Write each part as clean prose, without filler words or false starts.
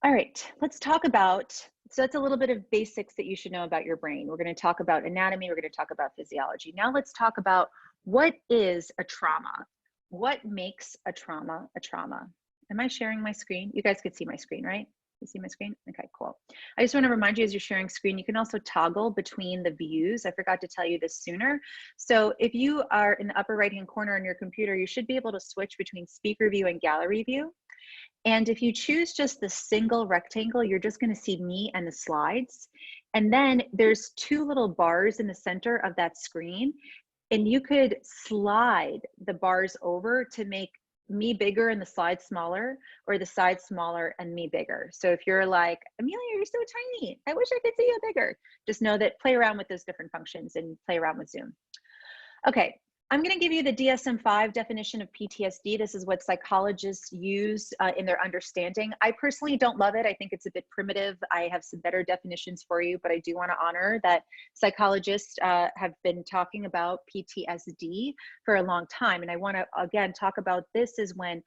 All right, let's talk about, so that's a little bit of basics that you should know about your brain. We're going to talk about anatomy, we're going to talk about physiology. Now let's talk about what is a trauma? What makes a trauma a trauma? Am I sharing my screen? You guys could see my screen, right? You see my screen? Okay, cool. I just want to remind you as you're sharing screen, you can also toggle between the views. I forgot to tell you this sooner. So if you are in the upper right-hand corner on your computer, you should be able to switch between speaker view and gallery view. And if you choose just the single rectangle, you're just going to see me and the slides. And then there's two little bars in the center of that screen. And you could slide the bars over to make me bigger and the slide smaller, or the side smaller and me bigger. So if you're like, Amelia, you're so tiny, I wish I could see you bigger. Just know that play around with those different functions and play around with Zoom. Okay, I'm going to give you the DSM-5 definition of PTSD. This is what psychologists use in their understanding. I personally don't love it. I think it's a bit primitive. I have some better definitions for you, but I do want to honor that psychologists have been talking about PTSD for a long time. And I want to, again, talk about this is when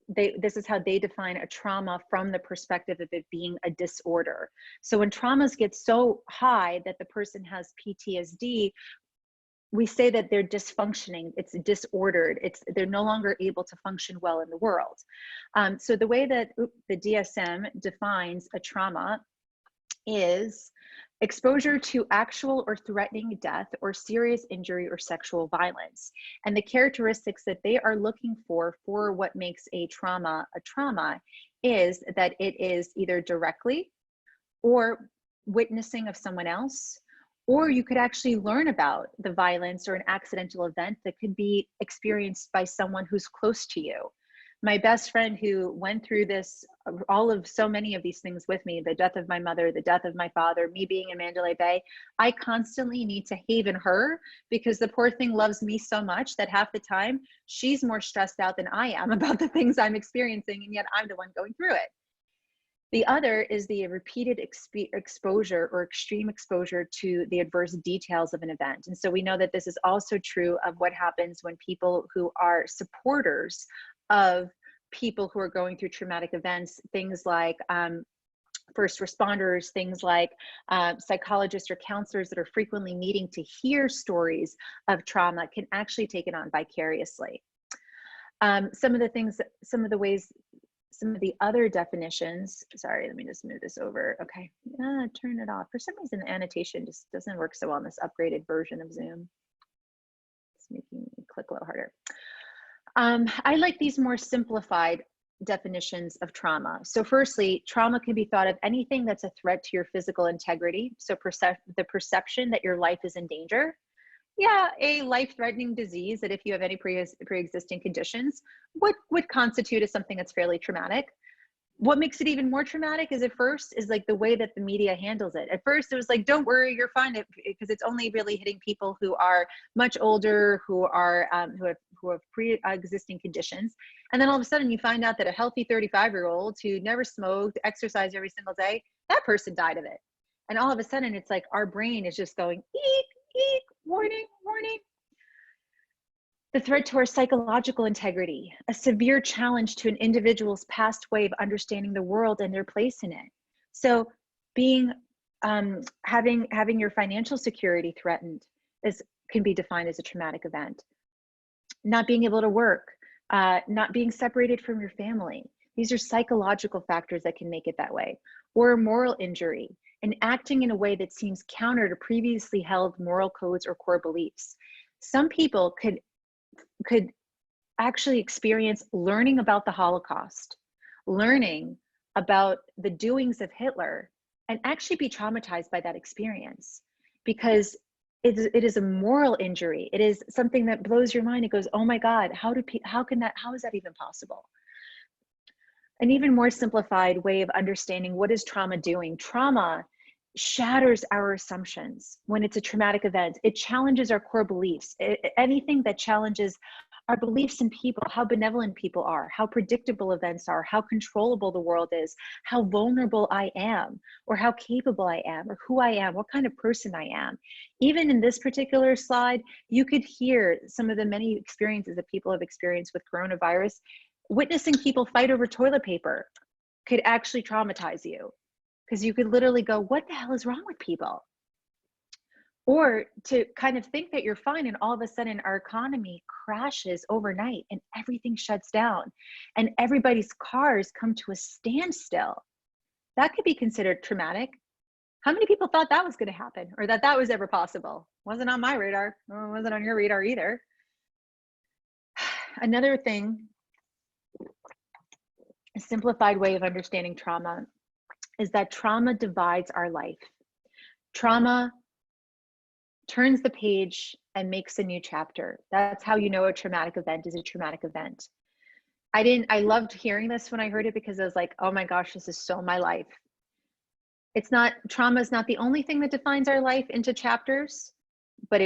this is how they define a trauma from the perspective of it being a disorder. So when traumas get so high that the person has PTSD, we say that they're dysfunctioning, it's disordered, they're no longer able to function well in the world. So the way that the DSM defines a trauma is exposure to actual or threatening death or serious injury or sexual violence. And the characteristics that they are looking for what makes a trauma is that it is either directly or witnessing of someone else, or you could actually learn about the violence or an accidental event that could be experienced by someone who's close to you. My best friend who went through this, so many of these things with me, the death of my mother, the death of my father, me being in Mandalay Bay, I constantly need to haven her because the poor thing loves me so much that half the time she's more stressed out than I am about the things I'm experiencing, and yet I'm the one going through it. The other is the repeated exposure or extreme exposure to the adverse details of an event. And so we know that this is also true of what happens when people who are supporters of people who are going through traumatic events, things like first responders, things like psychologists or counselors that are frequently needing to hear stories of trauma, can actually take it on vicariously. Some of the other definitions, sorry, let me just move this over. Okay, turn it off. For some reason, the annotation just doesn't work so well on this upgraded version of Zoom. It's making me click a little harder. I like these more simplified definitions of trauma. So firstly, trauma can be thought of anything that's a threat to your physical integrity. So the perception that your life is in danger. Yeah, a life-threatening disease that if you have any pre-existing conditions would constitute as something that's fairly traumatic. What makes it even more traumatic is like the way that the media handles it. At first it was like, don't worry, you're fine, because it's only really hitting people who are much older, who have pre-existing conditions. And then all of a sudden you find out that a healthy 35-year-old who never smoked, exercised every single day, that person died of it. And all of a sudden it's like our brain is just going, eek, eek, warning, warning. The threat to our psychological integrity, a severe challenge to an individual's past way of understanding the world and their place in it. So being, having your financial security threatened can be defined as a traumatic event. Not being able to work, not being separated from your family. These are psychological factors that can make it that way. Or a moral injury, and acting in a way that seems counter to previously held moral codes or core beliefs. Some people could actually experience learning about the Holocaust, learning about the doings of Hitler, and actually be traumatized by that experience, because it is a moral injury. It is something that blows your mind. It goes, oh my God, how is that even possible? An even more simplified way of understanding what is trauma doing. Trauma shatters our assumptions when it's a traumatic event. It challenges our core beliefs. Anything that challenges our beliefs in people, how benevolent people are, how predictable events are, how controllable the world is, how vulnerable I am, or how capable I am, or who I am, what kind of person I am. Even in this particular slide, you could hear some of the many experiences that people have experienced with coronavirus, witnessing people fight over toilet paper. could actually traumatize you, because you could literally go, what the hell is wrong with people? Or to kind of think that you're fine, and all of a sudden our economy crashes overnight and everything shuts down and everybody's cars come to a standstill. That could be considered traumatic. How many people thought that was going to happen, or that that was ever possible? Wasn't on my radar. Well, it wasn't on your radar either. Another thing, a simplified way of understanding trauma, is that trauma divides our life. Trauma turns the page and makes a new chapter. That's how you know a traumatic event is a traumatic event. I loved hearing this when I heard it, because I was like, oh my gosh, this is so my life. It's not, trauma is not the only thing that defines our life into chapters, but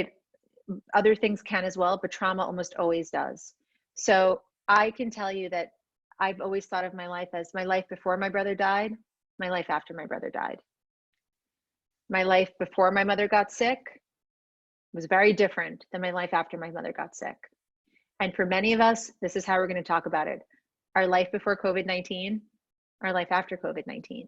other things can as well, but trauma almost always does. So I can tell you that I've always thought of my life as my life before my brother died, my life after my brother died. My life before my mother got sick was very different than my life after my mother got sick. And for many of us, this is how we're going to talk about it. Our life before COVID-19, our life after COVID-19.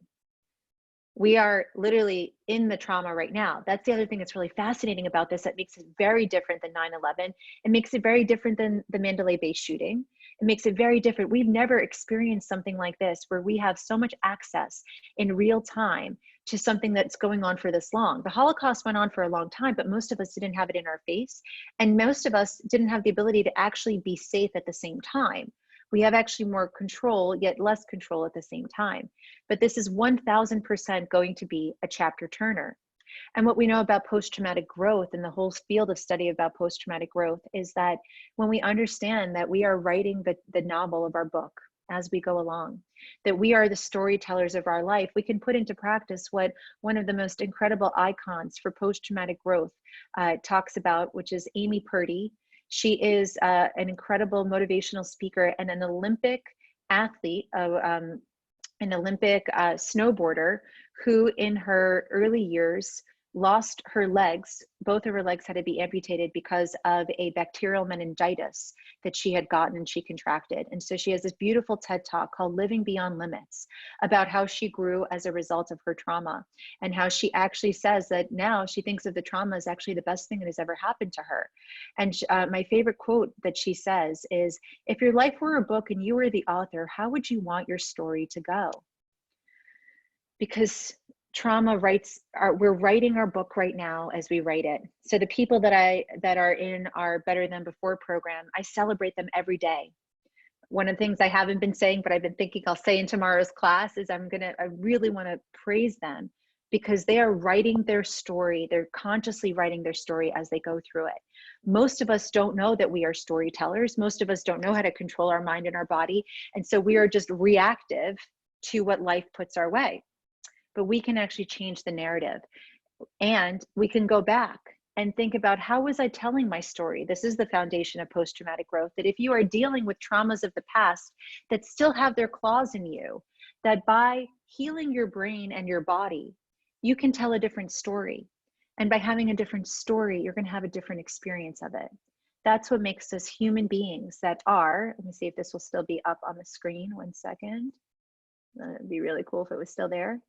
We are literally in the trauma right now. That's the other thing that's really fascinating about this, that makes it very different than 9/11. It makes it very different than the Mandalay Bay shooting. It makes it very different. We've never experienced something like this, where we have so much access in real time to something that's going on for this long. The Holocaust went on for a long time, but most of us didn't have it in our face. And most of us didn't have the ability to actually be safe at the same time. We have actually more control, yet less control at the same time. But this is 1000% going to be a chapter turner. And what we know about post-traumatic growth, and the whole field of study about post-traumatic growth, is that when we understand that we are writing the novel of our book as we go along, that we are the storytellers of our life, we can put into practice what one of the most incredible icons for post-traumatic growth talks about, which is Amy Purdy. She is an incredible motivational speaker and an Olympic athlete, an Olympic snowboarder, who in her early years lost her legs. Both of her legs had to be amputated because of a bacterial meningitis that she had gotten and she contracted. And so she has this beautiful TED Talk called Living Beyond Limits, about how she grew as a result of her trauma, and how she actually says that now she thinks of the trauma as actually the best thing that has ever happened to her. And my favorite quote that she says is, if your life were a book and you were the author, how would you want your story to go? Because trauma we're writing our book right now as we write it. So the people that are in our Better Than Before program, I celebrate them every day. One of the things I haven't been saying, but I've been thinking I'll say in tomorrow's class, is I really want to praise them, because they are writing their story. They're consciously writing their story as they go through it. Most of us don't know that we are storytellers. Most of us don't know how to control our mind and our body. And so we are just reactive to what life puts our way. But we can actually change the narrative, and we can go back and think about, how was I telling my story? This is the foundation of post-traumatic growth, that if you are dealing with traumas of the past that still have their claws in you, that by healing your brain and your body, you can tell a different story. And by having a different story, you're going to have a different experience of it. That's what makes us human beings that are, let me see if this will still be up on the screen. 1 second. It'd be really cool if it was still there.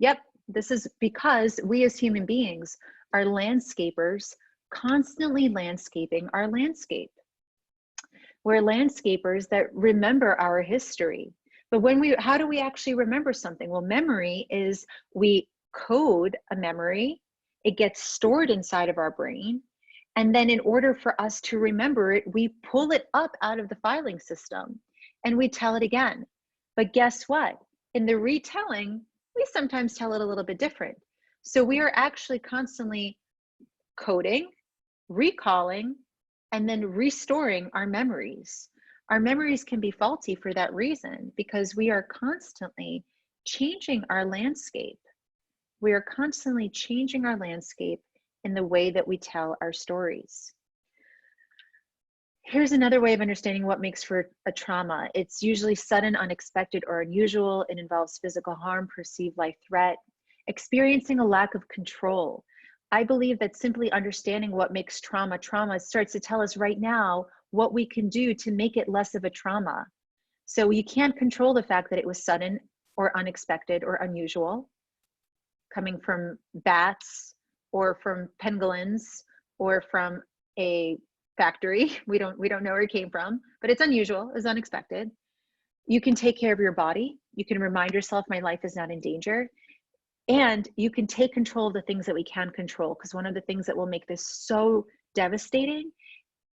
Yep, this is because we as human beings are landscapers, constantly landscaping our landscape. We're landscapers that remember our history. But how do we actually remember something? Well, memory is, we code a memory, it gets stored inside of our brain, and then in order for us to remember it, we pull it up out of the filing system and we tell it again. But guess what? In the retelling, we sometimes tell it a little bit different. So we are actually constantly coding, recalling, and then restoring our memories. Our memories can be faulty for that reason, because we are constantly changing our landscape. We are constantly changing our landscape in the way that we tell our stories. Here's another way of understanding what makes for a trauma. It's usually sudden, unexpected, or unusual. It involves physical harm, perceived life threat, experiencing a lack of control. I believe that simply understanding what makes trauma starts to tell us right now what we can do to make it less of a trauma. So you can't control the fact that it was sudden or unexpected or unusual, coming from bats or from pangolins or from a factory. We don't know where it came from, but it's unusual, it's unexpected. You can take care of your body. You can remind yourself, my life is not in danger. And you can take control of the things that we can control, because one of the things that will make this so devastating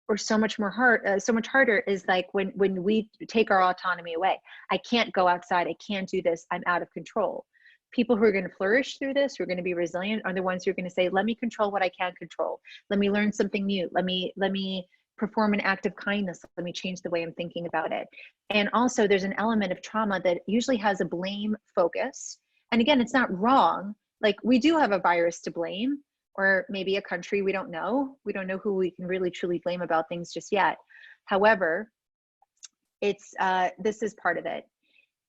or so much harder is like when we take our autonomy away. I can't go outside. I can't do this. I'm out of control. People who are going to flourish through this, who are going to be resilient, are the ones who are going to say, let me control what I can control. Let me learn something new. Let me perform an act of kindness. Let me change the way I'm thinking about it. And also there's an element of trauma that usually has a blame focus. And again, it's not wrong. Like, we do have a virus to blame, or maybe a country, we don't know. We don't know who we can really truly blame about things just yet. However, it's this is part of it.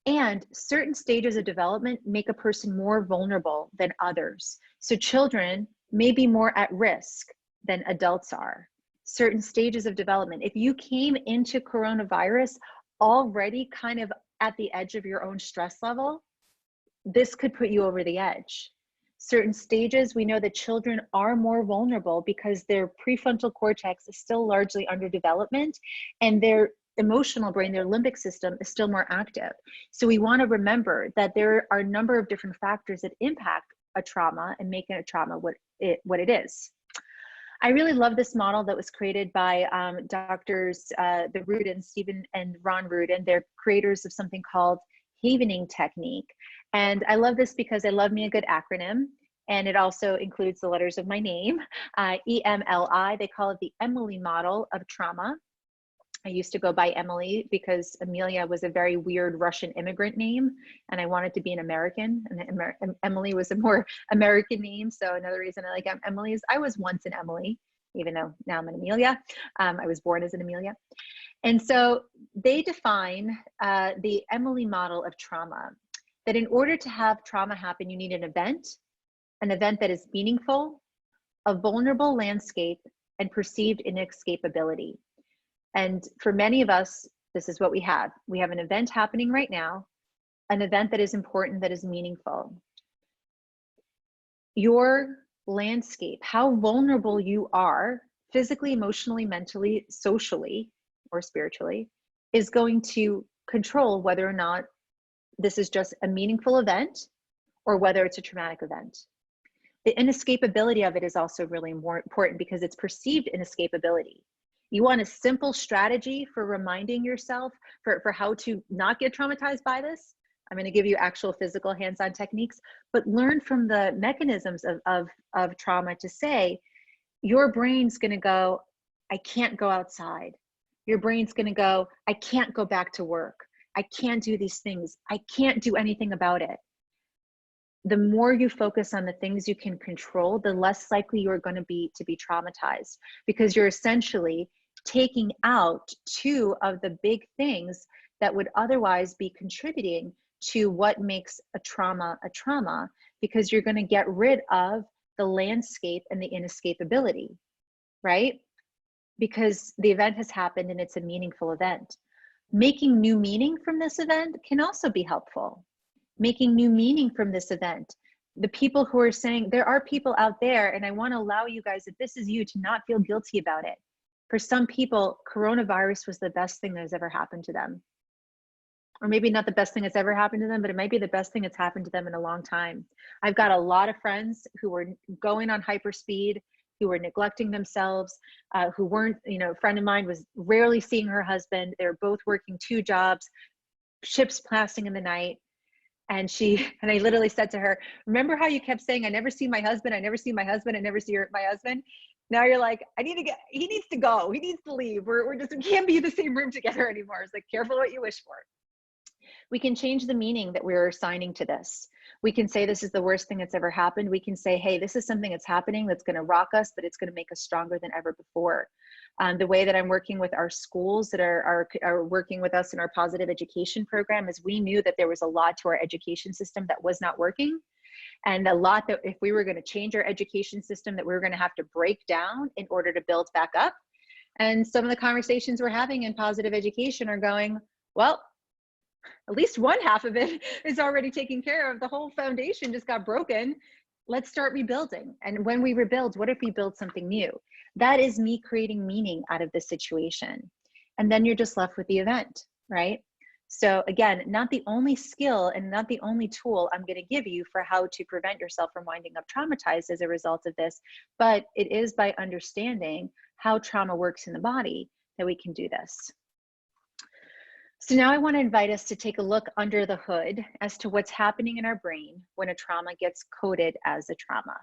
And certain stages of development make a person more vulnerable than others. So children may be more at risk than adults are. Certain stages of development. If you came into coronavirus already kind of at the edge of your own stress level, this could put you over the edge. Certain stages, we know that children are more vulnerable because their prefrontal cortex is still largely under development, and their emotional brain, their limbic system, is still more active. So we want to remember that there are a number of different factors that impact a trauma and make a trauma what it is. I really love this model that was created by doctors, the Rudin, Stephen and Ron Rudin. They're creators of something called havening technique. And I love this because I love me a good acronym. And it also includes the letters of my name, EMLI. They call it the EMLI Model of Trauma. I used to go by Emily because Amelia was a very weird Russian immigrant name, and I wanted to be an American, and Emily was a more American name. So another reason I like Emily is I was once an Emily, even though now I'm an Amelia. I was born as an Amelia. And so they define the EMLI model of trauma, that in order to have trauma happen, you need an event that is meaningful, a vulnerable landscape, and perceived inescapability. And for many of us, this is what we have. We have an event happening right now, an event that is important, that is meaningful. Your landscape, how vulnerable you are physically, emotionally, mentally, socially, or spiritually, is going to control whether or not this is just a meaningful event or whether it's a traumatic event. The inescapability of it is also really more important because it's perceived inescapability. You want a simple strategy for reminding yourself for how to not get traumatized by this? I'm going to give you actual physical hands-on techniques, but learn from the mechanisms of trauma to say, your brain's going to go, I can't go outside. Your brain's going to go, I can't go back to work. I can't do these things. I can't do anything about it. The more you focus on the things you can control, the less likely you're going to be traumatized, because you're essentially taking out two of the big things that would otherwise be contributing to what makes a trauma, because you're going to get rid of the landscape and the inescapability, right? Because the event has happened and it's a meaningful event. Making new meaning from this event can also be helpful. Making new meaning from this event. The people who are saying, there are people out there, and I want to allow you guys, if this is you, to not feel guilty about it. For some people, coronavirus was the best thing that has ever happened to them. Or maybe not the best thing that's ever happened to them, but it might be the best thing that's happened to them in a long time. I've got a lot of friends who were going on hyperspeed, who were neglecting themselves, who weren't, a friend of mine was rarely seeing her husband. They were both working 2 jobs, ships passing in the night. And I literally said to her, remember how you kept saying, I never see my husband, I never see my husband, I never see my husband? Now you're like, he needs to go, he needs to leave. We can't be in the same room together anymore. It's like, careful what you wish for. We can change the meaning that we're assigning to this. We can say this is the worst thing that's ever happened. We can say, hey, this is something that's happening that's going to rock us, but it's going to make us stronger than ever before. The way that I'm working with our schools that are working with us in our positive education program is we knew that there was a lot to our education system that was not working. And a lot that if we were going to change our education system, that we were going to have to break down in order to build back up. And some of the conversations we're having in positive education are going, well, At least one half of it is already taken care of. The whole foundation just got broken. Let's start rebuilding. And when we rebuild, what if we build something new? That is me creating meaning out of the situation. And then you're just left with the event, right? So again, not the only skill and not the only tool I'm going to give you for how to prevent yourself from winding up traumatized as a result of this, but it is by understanding how trauma works in the body that we can do this. So now I want to invite us to take a look under the hood as to what's happening in our brain when a trauma gets coded as a trauma.